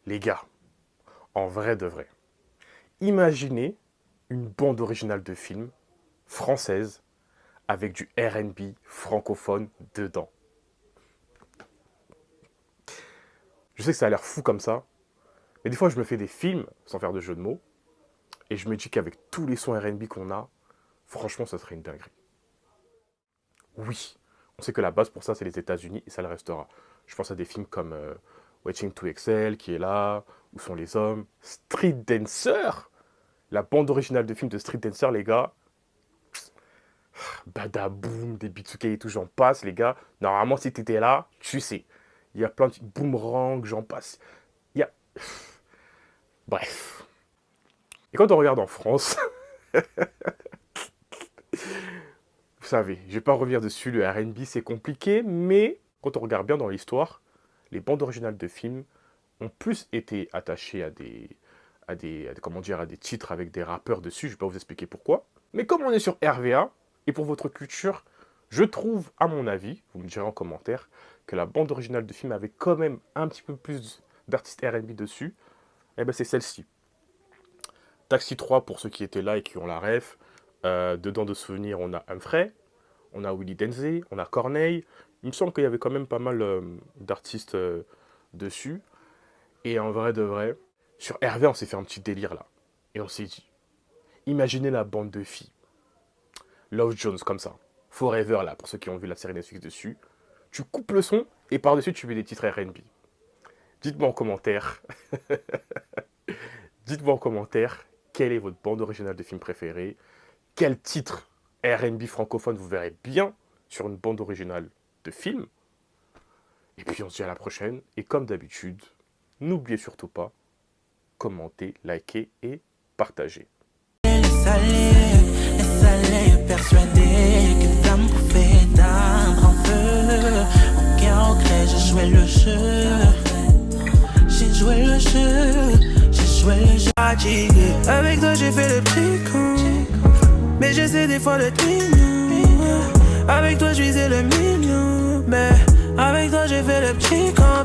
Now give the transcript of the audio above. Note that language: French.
Les gars, en vrai de vrai, imaginez une bande originale de film française avec du R&B francophone dedans. Je sais que ça a l'air fou comme ça, mais des fois je me fais des films, sans faire de jeu de mots, et je me dis qu'avec tous les sons R&B qu'on a, franchement ça serait une dinguerie. Oui, on sait que la base pour ça c'est les États-Unis et ça le restera. Je pense à des films comme Waiting to Excel qui est là, Où sont les hommes, Street Dancer, la bande originale de film de Street Dancer les gars, badaboum, des B2K et tout, j'en passe, les gars. Normalement, si t'étais là, tu sais. Il y a plein de boomerangs, j'en passe. Il y a. Bref. Et quand on regarde en France, vous savez, je vais pas revenir dessus, le R&B c'est compliqué, mais quand on regarde bien dans l'histoire, les bandes originales de films ont plus été attachées comment dire, à des titres avec des rappeurs dessus, je vais pas vous expliquer pourquoi. Mais comme on est sur RVA, et pour votre culture, je trouve, à mon avis, vous me direz en commentaire, que la bande originale de film avait quand même un petit peu plus d'artistes R&B dessus, et ben c'est celle-ci. Taxi 3 pour ceux qui étaient là et qui ont la ref. Dedans de souvenirs, on a Humphrey, on a Willy Denzey, on a Corneille. Il me semble qu'il y avait quand même pas mal d'artistes dessus. Et en vrai de vrai, sur RV, on s'est fait un petit délire là. Et on s'est dit, imaginez la bande de filles. Love Jones comme ça. Forever là, pour ceux qui ont vu la série Netflix dessus. Tu coupes le son et par-dessus tu mets des titres R&B. Dites-moi en commentaire. Dites-moi en commentaire quelle est votre bande originale de film préférée. Quel titre R&B francophone vous verrez bien sur une bande originale de film. Et puis on se dit à la prochaine. Et comme d'habitude, n'oubliez surtout pas, commentez, likez et partagez. Persuadé que l'âme pouvait éteindre en feu. Aucun regret, j'ai joué le jeu. J'ai joué le jeu. J'ai joué le jeu. Avec toi j'ai fait le petit con. Mais j'essaie des fois d'être mignon. Avec toi je visais le million. Mais avec toi j'ai fait le petit con.